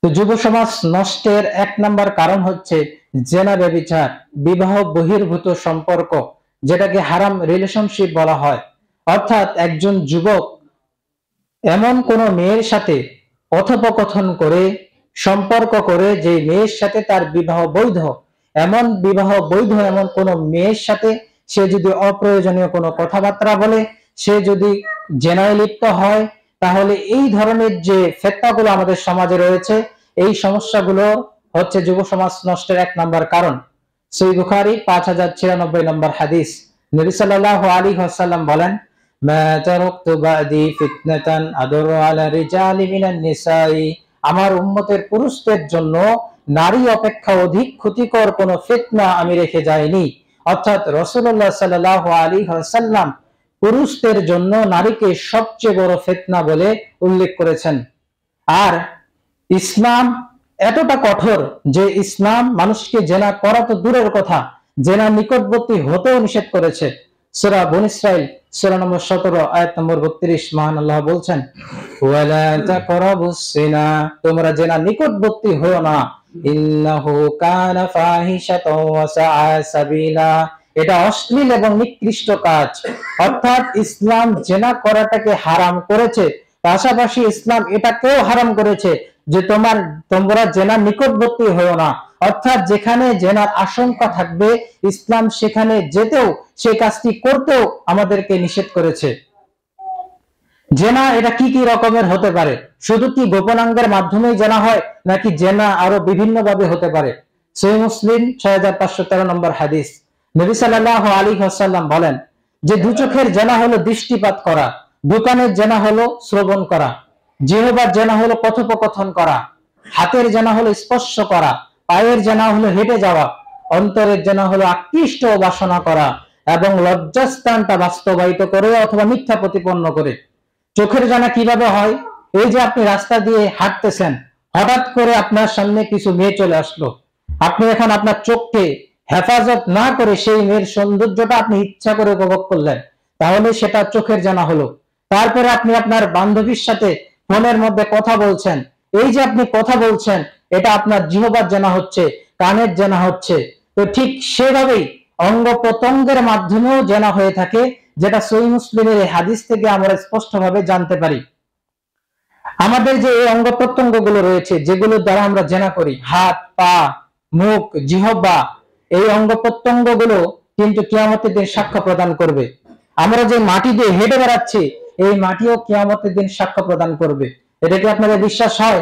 তো যুব সমাজ নষ্টের এক নাম্বার কারণ হচ্ছে জেনা ব্যভিচার, বিবাহ বহির্ভূত সম্পর্ক, যেটাকে হারাম রিলেশনশিপ বলা হয়। অর্থাৎ একজন যুবক এমন কোন মেয়ের সাথে কথোপকথন করে, সম্পর্ক করে, যে মেয়ের সাথে তার বিবাহ বৈধ, এমন কোন মেয়ের সাথে সে যদি অপ্রয়োজনীয় কোনো কথাবার্তা বলে, সে যদি জেনায় লিপ্ত হয়, তাহলে এই ধরনের যে ফিতনাগুলো আমাদের সমাজে রয়েছে, এই সমস্যাগুলো হচ্ছে যুব সমাজ নষ্টের এক নাম্বার কারণ। সহিহ বুখারী 5096 নম্বর হাদিস, নবী সাল্লাল্লাহু আলাইহি ওয়াসাল্লাম বলেন, মা তারাকতু বাদি ফিতনাতান আদরু আলা রিজালি মিনান নিসাই, আমার উম্মতের পুরুষদের জন্য নারী অপেক্ষা অধিক ক্ষতিকর কোন ফিতনা আমি রেখে যাইনি। অর্থাৎ রাসূলুল্লাহ সাল্লাল্লাহু আলাইহি ওয়াসাল্লাম পুরুষদের জন্য নারীকে সবচেয়ে বড় ফিতনা বলে উল্লেখ করেছেন। আর ইসলাম এতটা কঠোর যে ইসলাম মানুষকে জেনা করা তো দূরের কথা, জেনা নিকটবর্তী হতেও নিষেধ করেছে। সূরা বনী ইসরাইল সূরা নম্বর 17 আয়াত নম্বর 32 মহান আল্লাহ বলছেন, ওয়ালা তাকরাবুস জিনা, তোমরা জেনা নিকটবর্তী হও না, ইন্নাহু কানা ফাহিশাতাও ওয়া সাআ সাবিলা, এটা অশ্লীল এবং নিকৃষ্ট কাজ। অর্থাৎ ইসলাম জেনা করাটাকে হারাম করেছে, পাশাপাশি ইসলাম এটাকেও হারাম করেছে যে তোমরা জেনার নিকটবর্তী হও না। অর্থাৎ যেখানে জেনার আশঙ্কা থাকবে, ইসলাম সেখানে যেতেও, সেই কাজটি করতেও আমাদেরকে নিষেধ করেছে। জেনা এটা কি কি রকমের হতে পারে? শুধু কি গোপনাঙ্গের মাধ্যমেই জেনা হয়, নাকি জেনা আরো বিভিন্ন ভাবে হতে পারে? সহিহ মুসলিম 6513 নম্বর হাদিস, নবী সাল্লাল্লাহু আলাইহি ওয়াসাল্লাম বলেন যে দু চোখের জেনা হলো দৃষ্টিপাত করা, দোকানের জেনা হলো শ্রবণ করা, জিহ্বার জেনা হলো কথোপকথন করা, হাতের জেনা হলো স্পর্শ করা, পায়ের জেনা হলো হেঁটে যাওয়া, অন্তরের জেনা হলো আকৃষ্ট ও বাসনা করা, এবং লজ্জাস্থানটা বাস্তবায়িত করে অথবা মিথ্যা প্রতিপন্ন করে। চোখের জেনা কিভাবে হয়? এই যে আপনি রাস্তা দিয়ে হাঁটতেছেন, হঠাৎ করে আপনার সামনে কিছু মেয়ে চলে আসলো, আপনি এখন আপনার চোখকে হেফাজত না করে সেই মেয়ের সৌন্দর্যটা আপনি ইচ্ছা করে উপভোগ করলেন, তাহলে সেটা চোখের জানা হলো। তারপরে আপনি আপনার বান্ধবীর সাথে ফোনের মধ্যে কথা বলছেন, এই যে আপনি কথা বলছেন, এটা আপনার জিহ্বার জানা হচ্ছে, কানের জানা হচ্ছে। তো ঠিক সেভাবেই অঙ্গ প্রত্যঙ্গের মাধ্যমেও জানা হয়ে থাকে, যেটা সহিহ মুসলিমের এই হাদিস থেকে আমরা স্পষ্টভাবে জানতে পারি। আমাদের যে এই অঙ্গ প্রত্যঙ্গ গুলো রয়েছে, যেগুলোর দ্বারা আমরা জেনা করি, হাত, পা, মুখ, জিহ্বা, এই অঙ্গ প্রত্যঙ্গ গুলো কিন্তু কিয়ামতের দিন সাক্ষ্য প্রদান করবে। আমরা যে মাটি দিয়ে হেঁটে বেড়াচ্ছি, এই মাটিও কিয়ামতের দিন সাক্ষ্য প্রদান করবে। এটা কি আপনাদের বিশ্বাস হয়?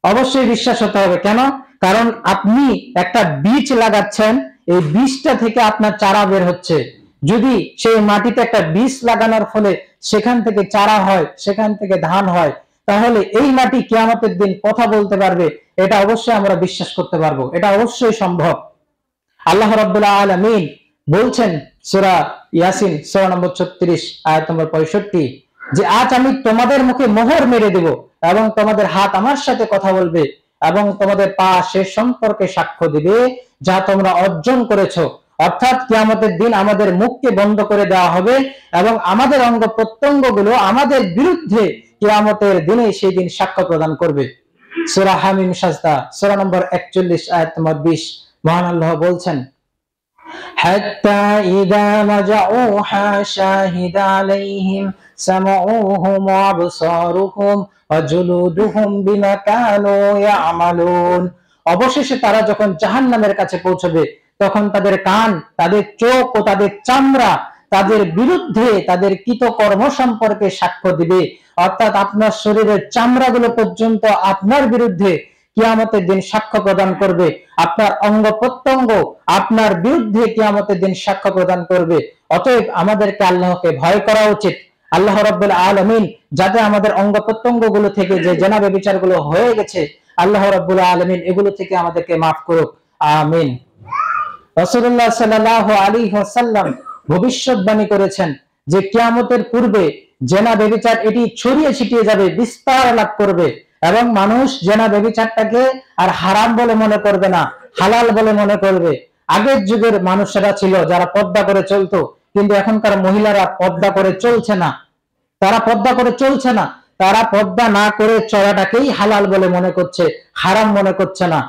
অবশ্যই বিশ্বাস হতে হবে। কেন? কারণ আপনি একটা বীজ লাগাচ্ছেন, এই বীজটা থেকে আপনার চারা বের হচ্ছে। যদি সেই মাটিতে একটা বীজ লাগানোর ফলে সেখান থেকে চারা হয়, সেখান থেকে ধান হয়, তাহলে এই মাটি কিয়ামতের দিন কথা বলতে পারবে, এটা অবশ্যই আমরা বিশ্বাস করতে পারবো, এটা অবশ্যই সম্ভব। আল্লাহ রাব্বুল আলামিন বলছেন সূরা ইয়াসিন সূরা নম্বর 36 আয়াত নম্বর 65, যে আজ আমি তোমাদের মুখে মোহর মেরে দেব এবং তোমাদের হাত আমার সাথে কথা বলবে এবং তোমাদের পা সে সম্পর্কে সাক্ষ্য দিবে যা তোমরা অর্জন করেছো। অর্থাৎ কিয়ামতের দিন আমাদের মুখকে বন্ধ করে দেওয়া হবে এবং আমাদের অঙ্গ প্রত্যঙ্গ গুলো আমাদের বিরুদ্ধে কিয়ামতের দিনে সেই দিন সাক্ষ্য প্রদান করবে। সূরা হামিম সাজদা সূরা নম্বর 41 আয়াত নম্বর 20, মহান আল্লাহ বলছেন, হাত্তা ইযা মাজাউহা শাহিদা আলাইহিম সামাউহুম ওয়া আবসারুহুম ওয়া জুলুদুহুম বিমা কানু ইয়ামালুন, অবশেষে তারা যখন জাহান্নামের কাছে পৌঁছবে, তখন তাদের কান, তাদের চোখ ও তাদের চামড়া তাদের বিরুদ্ধে তাদের কৃতকর্ম সম্পর্কে সাক্ষ্য দিবে। অর্থাৎ আপনার শরীরের চামড়াগুলো পর্যন্ত আপনার বিরুদ্ধে কিয়ামতের দিন সাক্ষ্য প্রদান করবে, আপনার অঙ্গ প্রত্যঙ্গ আপনার বিরুদ্ধে কিয়ামতের দিন সাক্ষ্য প্রদান করবে। অতএব আমাদেরকে আল্লাহকে ভয় করা উচিত। আল্লাহ রাব্বুল আলামিন যাতে আমাদের অঙ্গ প্রত্যঙ্গ গুলো থেকে যে জেনা ব্যভিচার গুলো হয়ে গেছে, আল্লাহ রাব্বুল আলামিন এগুলো থেকে আমাদেরকে মাফ করুক, আমিন। রাসূলুল্লাহ সাল্লাল্লাহু আলাইহি ওয়াসাল্লাম ভবিষ্যৎবাণী করেছেন যে কিয়ামতের পূর্বে জেনা ব্যভিচার এটি ছড়িয়ে ছিটিয়ে যাবে, বিস্তার লাভ করবে এবং মানুষ জেনা ব্যভিচারটাকে আর হারাম বলে মনে করবে না, হালাল বলে মনে করবে। আগের যুগের মানুষেরা ছিল যারা পর্দা করে চলতো, কিন্তু এখনকার মহিলারা পর্দা করে চলছে না, তারা পর্দা করে চলছে না। তারা পর্দা না করে চলাটাকেই হালাল বলে মনে করছে, হারাম মনে করছে না।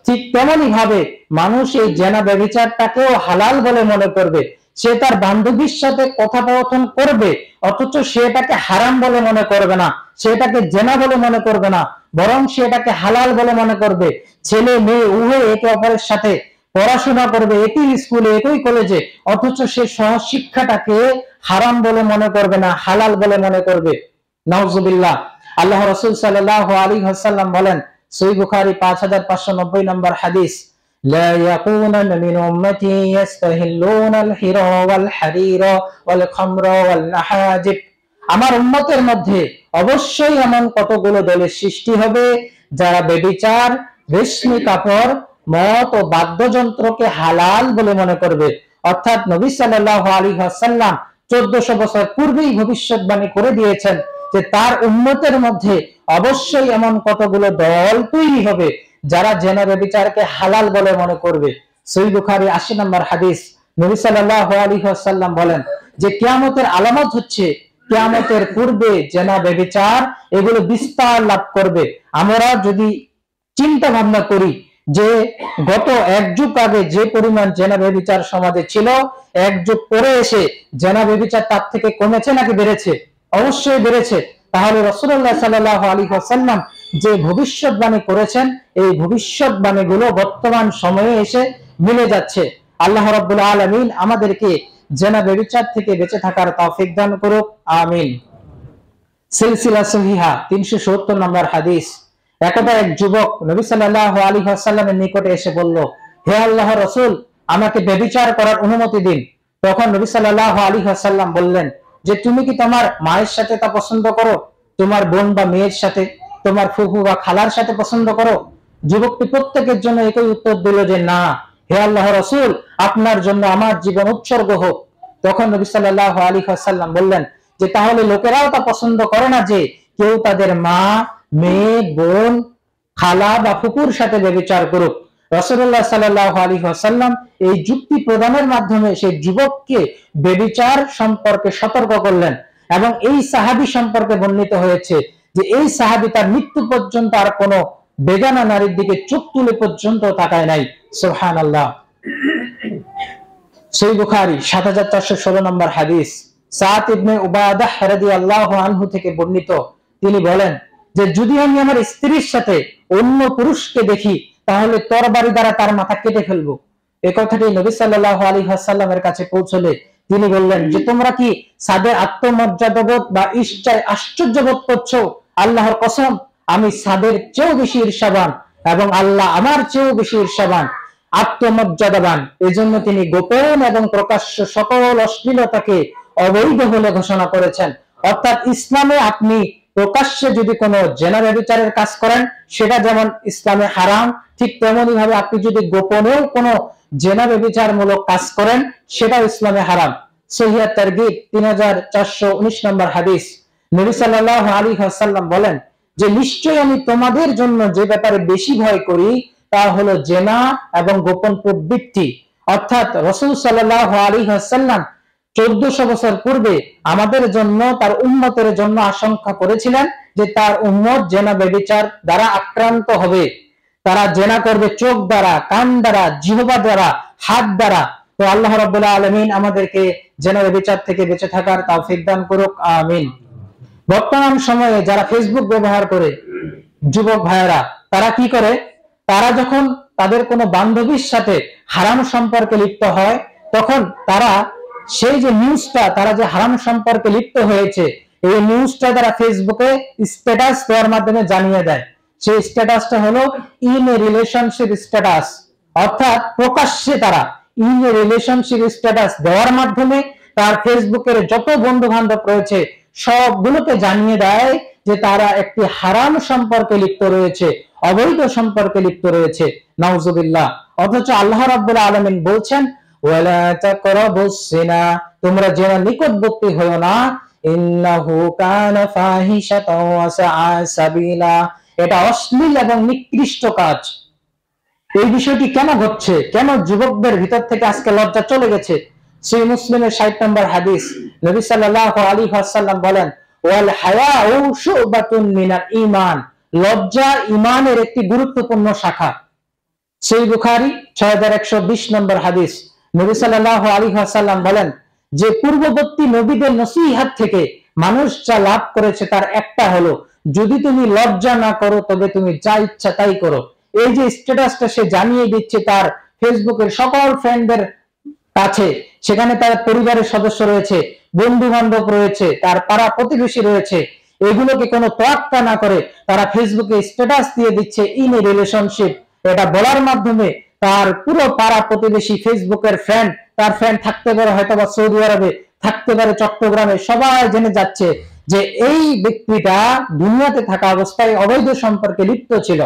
ঠিক তেমনি ভাবে মানুষ এই জেনা ব্যভিচারটাকেও হালাল বলে মনে করবে। সে তার বান্ধবীর সাথে কথোপকথন করবে, অথচ সে এটাকে হারাম বলে মনে করবে না, সে এটাকে জেনা বলে মনে করবে না, বরং সে এটাকে হালাল বলে মনে করবে। ছেলে মেয়ে উভয় একে অপরের সাথে পড়াশোনা করবে একই স্কুলে একই কলেজে, অথচ সে সহশিক্ষাটাকে হারাম বলে মনে করবে না, হালাল বলে মনে করবে। নাউজুবিল্লাহ। আল্লাহ রাসূল সাল্লাল্লাহু আলাইহি ওয়াসাল্লাম বলেন, সহিহ বুখারী 5590 নম্বর হাদিস, লা ইয়াকুনানা মিন উম্মতি ইস্তাহিল্লুনাল হিরা ওয়াল হারিরা ওয়াল খামরা ওয়াল নাহাজিব। আমার উম্মতের মধ্যে অবশ্যই এমন কতগুলো দলের সৃষ্টি হবে যারা ব্যভিচার, রেশমি কাপড়, মদ ও বাদ্যযন্ত্রকে হালাল বলে মনে করবে। অর্থাৎ নবী সাল্লাল্লাহু আলাইহি ওয়াসাল্লাম 1400 বছর পূর্বেই ভবিষ্যৎবাণী করে দিয়েছেন যে তার উম্মতের মধ্যে অবশ্যই এমন কতগুলো দল তৈরি হবে যারা জেনা ব্যভিচারকে হালাল বলে মনে করবে। সহিহ বুখারী 80 নম্বর হাদিস, নবী সাল্লাল্লাহু আলাইহি ওয়াসাল্লাম বলেন যে কিয়ামতের আলামত হচ্ছে কিয়ামতের পূর্বে জেনা ব্যভিচার এগুলো বিস্তার লাভ করবে। আমরা যদি চিন্তা ভাবনা করি যে গত এক যুগ আগে যে পরিমাণ জেনা ব্যভিচার সমাজে ছিল, এক যুগ পরে এসে জেনা ব্যভিচার তার থেকে কমেছে নাকি বেড়েছে? অবশ্যই বেড়েছে। তাহলে রাসূলুল্লাহ সাল্লাল্লাহু আলাইহি ওয়াসাল্লাম যে ভবিষ্যৎবাণী করেছেন, এই ভবিষ্যৎবাণীগুলো বর্তমান সময়ে এসে মিলে যাচ্ছে। আল্লাহ রাব্বুল আলামিন আমাদেরকে জেনা ব্যভিচার থেকে বেঁচে থাকার তৌফিক দান করুক, আমিন। সিলসিলা সহিহা 370 নম্বর হাদিস, একদা এক যুবক নবী সাল্লাল্লাহু আলাইহি ওয়াসাল্লামের নিকটে এসে বলল, হে আল্লাহর রাসূল, আমাকে ব্যভিচার করার অনুমতি দিন। তখন নবী সাল্লাল্লাহু আলাইহি ওয়াসাল্লাম বললেন যে তুমি কি তোমার মায়ের সাথে তা পছন্দ করো, তোমার বোন বা মেয়ের সাথে, তোমার ফুফু বা খালার সাথে পছন্দ করো? যুবকটি প্রত্যেকের জন্য একই উত্তর দিল যে না, হে আল্লাহর রাসূল, আপনার জন্য আমার জীবন উৎসর্গ হোক। তখন নবী সাল্লাল্লাহু আলাইহি ওয়াসাল্লাম বললেন যে তাহলে লোকেরাও তা পছন্দ করে না যে কেউ তাদের মা, মেয়ে, বোন, খালা বা ফুফুর সাথে ব্যভিচার করুক। রাসূলুল্লাহ সাল্লাল্লাহু আলাইহি ওয়াসাল্লাম এই যুক্তি প্রদানের মাধ্যমে সেই যুবককে ব্যভিচার সম্পর্কে সতর্ক করলেন। এবং এই সাহাবী সম্পর্কে বর্ণিত হয়েছে যে এই সাহাবী তার মৃত্যু পর্যন্ত আর কোনো বেগানা নারীর দিকে চোখ তুলে পর্যন্ত তাকায় নাই। সুবহানাল্লাহ। সহিহ বুখারী 7416 নম্বর হাদিস, সাদ ইবনে উবাদাহ রাদিয়াল্লাহু আনহু থেকে বর্ণিত, তিনি বলেন যে যদি আমি আমার স্ত্রীর সাথে অন্য পুরুষকে দেখি তাহলে তরবারি দ্বারা তার মাথা কেটে ফেলবো। এই কথাটি নবী সাল্লাল্লাহু আলাইহি ওয়াসাল্লামের কাছে পৌঁছলে তিনি বললেন যে তোমরা কি সাদের আত্মমর্যাদাবোধ বা ঈর্ষায় আশ্চর্যবোধ করছো? আল্লাহর কসম, আমি সাদের চেয়েও বেশি ঈর্ষাবান এবং আল্লাহ আমার চেয়েও বেশি ঈর্ষাবান, আত্মমর্যাদাবান। এজন্য তিনি গোপন এবং প্রকাশ্য সকল অশ্লীলতাকে অবৈধ বলে ঘোষণা করেছেন। অর্থাৎ ইসলামে আপনি প্রকাশ্যে যদি কোনো জেনা ব্যভিচারের কাজ করেন সেটা যেমন ইসলামে হারাম, ঠিক তেমনি ভাবে আপনি যদি গোপনেও কোনো জেনা ব্যভিচারমূলক কাজ করেন সেটাও ইসলামে হারাম। সহিহ তারগীব 3419 নম্বর হাদিস, নবী সাল্লাল্লাহু আলাইহি ওয়াসাল্লাম বলেন যে নিশ্চয়ই আমি তোমাদের জন্য যে ব্যাপারে বেশি ভয় করি তা হলো জেনা এবং গোপন প্রবৃত্তি। অর্থাৎ রাসূল সাল্লাল্লাহু আলাইহি ওয়াসাল্লাম 1400 বছর পূর্বে আমাদের জন্য, তার উম্মতের জন্য আশঙ্কা করেছিলেন যে তার উম্মত জেনা ব্যভিচার দ্বারা আক্রান্ত হবে। তারা জেনা করবে চোখ দ্বারা, কান দ্বারা, জিহ্বা দ্বারা, হাত দ্বারা। তো আল্লাহ রাব্বুল আলামিন আমাদেরকে জেনা ব্যভিচার থেকে বেঁচে থাকার তৌফিক দান করুক, আমিন। বর্তমান সময়ে যারা ফেসবুক ব্যবহার করে যুবক ভাইয়েরা, তারা কি করে? তারা যখন তাদের কোনো বান্ধবীর সাথে হারাম সম্পর্কে লিপ্ত হয় তখন তারা সেই যে নিউজটা, তারা যে হারাম সম্পর্কে লিপ্ত হয়েছে এই নিউজটা তারা ফেসবুকে স্ট্যাটাস দেওয়ার মাধ্যমে জানিয়ে দেয়। সেই স্ট্যাটাসটা হলো ইন এ রিলেশনশিপ স্ট্যাটাস। অর্থাৎ প্রকাশ্যে তারা ইন এ রিলেশনশিপ স্ট্যাটাস দেওয়ার মাধ্যমে তার ফেসবুকের যত বন্ধু বান্ধব রয়েছে সবগুলোকে জানিয়ে দেয় যে তারা একটি হারাম সম্পর্কে লিপ্ত রয়েছে, অবৈধ সম্পর্কে লিপ্ত রয়েছে। নাউজুবিল্লাহ। অথচ আল্লাহ রাব্বুল আলামিন বলছেন ওয়ালা তাকরাবুস জিনা, তোমরা জেনার নিকটবর্তী হয়ো না, ইন্নাহু কানা ফাহিশাতাও ওয়া সাআ সাবিলা, এটা অশ্লীল এবং নিকৃষ্ট কাজ। এই বিষয়টি কেন ঘটছে? কেন যুবকদের ভিতর থেকে আজকে লজ্জা চলে গেছে? সহিহ মুসলিমের 60 নম্বর হাদিস, নবী সাল্লাল্লাহু আলাইহি ওয়াসাল্লাম বলেন ওয়াল হায়াউ শুবাতুন মিনাল ঈমান, লজ্জা ঈমানের একটি গুরুত্বপূর্ণ শাখা। সহিহ বুখারী 6120 নম্বর হাদিস। নবী সাল্লাল্লাহু আলাইহি ওয়াসাল্লাম বলেন যে পূর্ববর্তী নবীদের নসিহত থেকে মানুষ যা লাভ করেছে তার একটা হলো, যদি তুমি লজ্জা না করো তবে তুমি যা ইচ্ছা তাই করো। এই যে স্ট্যাটাসটা সে জানিয়ে দিচ্ছে তার ফেসবুকের সকল ফ্রেন্ডদের কাছে, সেখানে তার পরিবারের সদস্য রয়েছে, বন্ধু বান্ধব রয়েছে, তার পাড়া প্রতিবেশী রয়েছে, এগুলোকে কোনো তোয়াক্কা না করে তারা ফেসবুকে স্ট্যাটাস দিয়ে দিচ্ছে ইন এ রিলেশনশিপ। এটা বলার মাধ্যমে তার পুরো পাড়া প্রতিবেশী, ফেসবুকের ফ্রেন্ড, তার ফ্রেন্ড থাকতে পারে হয়তো বা সৌদি আরবে, থাকতে পারে চট্টগ্রামে, সবাই জেনে যাচ্ছে যে এই ব্যক্তিটা দুনিয়াতে থাকা অবস্থায় অবৈধ সম্পর্কে লিপ্ত ছিল।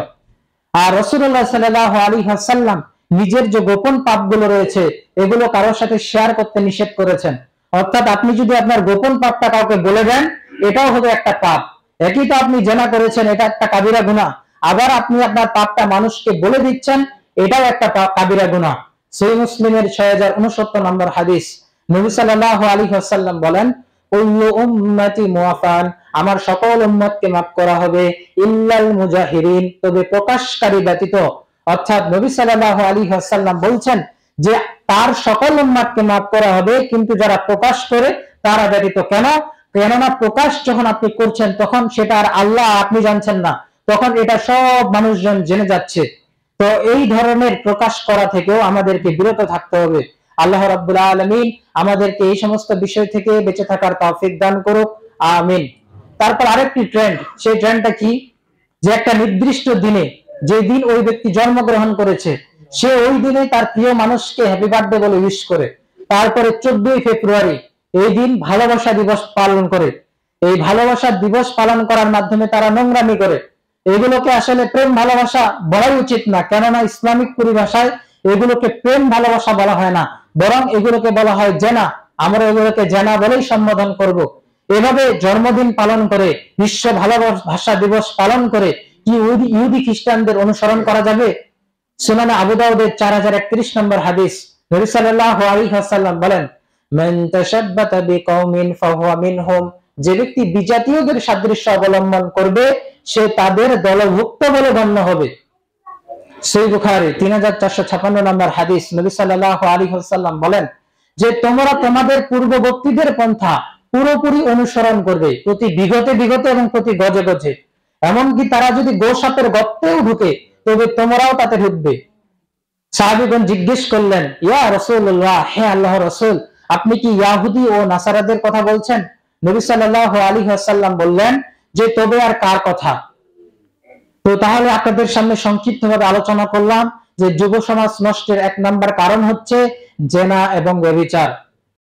আর রাসূলুল্লাহ সাল্লাল্লাহু আলাইহি ওয়াসাল্লাম নিজের যে গোপন পাপগুলো রয়েছে এগুলো কারোর সাথে শেয়ার করতে নিষেধ করেছেন। অর্থাৎ আপনি যদি আপনার গোপন পাপটা কাউকে বলে দেন, এটাও হবে একটা পাপ। একই তো আপনি জেনা করেছেন, এটা একটা কাবিরা গুনাহ। আবার আপনি আপনার পাপটা মানুষকে বলে দিচ্ছেন, এটাও একটা কাবিরা গুনাহ। সহিহ মুসলিমের 6069 নম্বর হাদিস। নবী সাল্লাল্লাহু আলাইহি ওয়াসাল্লাম বলেন, কুল্লু উম্মতি মুআফান, আমার সকল উম্মতকে মাফ করা হবে, ইল্লাল মুজাহিরিন, তবে প্রকাশকারী ব্যতীত। অর্থাৎ নবী সাল্লাল্লাহু আলাইহি ওয়াসাল্লাম বলছেন যে তার সকল উম্মতকে মাফ করা হবে, কিন্তু যারা প্রকাশ করে তারা ব্যতীত। কেন? কেননা প্রকাশ যখন আপনি করছেন তখন সেটা আর আল্লাহ আপনি জানছেন না, তখন এটা সব মানুষজন জেনে যাচ্ছে। তো এই ধরনের প্রকাশ করা থেকেও আমাদেরকে বিরত থাকতে হবে। আল্লাহ রাব্বুল আলামিন আমাদেরকে এই সমস্ত বিষয় থেকে বেঁচে থাকার তৌফিক দান করুক, আমিন। তারপর আরেকটি ট্রেন্ড, সেই ট্রেন্ডটা কি, যে একটা নির্দিষ্ট দিনে, যে দিন ওই ব্যক্তি জন্মগ্রহণ করেছে, সে ওই দিনে তার প্রিয় মানুষকে হ্যাপি বার্থডে বলে উইশ করে। তারপরে 14 ফেব্রুয়ারি এই দিন ভালোবাসা দিবস পালন করে। এই ভালোবাসা দিবস পালন করার মাধ্যমে তারা নোংরামি করে। এগুলোকে আসলে প্রেম ভালোবাসা বলাই উচিত না, কেননা ইসলামিক পরিভাষায় এগুলোকে প্রেম ভালোবাসা বলা হয় না, বরং এগুলোকে বলা হয় জেনা। আমরা এগুলোকে জেনা বলেই সম্বোধন করব। এভাবে জন্মদিন পালন করে, বিশ্ব ভালোবাসা দিবস পালন করে কি ইহুদি খ্রিস্টানদের অনুসরণ করা যাবে? সুনানে আবু দাউদের 4031 নম্বর হাদিস। নবী সাল্লাল্লাহু আলাইহি ওয়াসাল্লাম বলেন, মান তাশাব্বাতা বিকাউমিন ফাহুয়া মিনহুম, যে ব্যক্তি বিজাতীয়দের সাদৃশ্য অবলম্বন করবে সে তাদের দলভুক্ত বলে গণ্য হবে। সহিহ বুখারী 3456 নম্বর হাদিস। নবী সাল্লাল্লাহু আলাইহি ওয়াসাল্লাম বলেন যে তোমরা তোমাদের পূর্ববর্তীদের পন্থা পুরোপুরি অনুসরণ করবে, প্রতি বিগতে বিগতে এবং প্রতি গজে গজে। এমনকি তারা যদি গোসাপের গর্তেও ঢুকে তবে তোমরাও তাতে ঢুকবে। সাহাবীগণ জিজ্ঞেস করলেন, ইয়া রাসূলুল্লাহ, হে আল্লাহর রাসূল, আপনি কি ইহুদি ও নাসারাদের কথা বলছেন? নবী সাল্লাল্লাহু আলাইহি ওয়াসাল্লাম বললেন যে তবে আর কার কথা? তো তাহলে আপনাদের সামনে সংক্ষিপ্তভাবে আলোচনা করলাম যে যুব সমাজ নষ্টের 1 নাম্বার কারণ হচ্ছে জেনা এবং ব্যভিচার।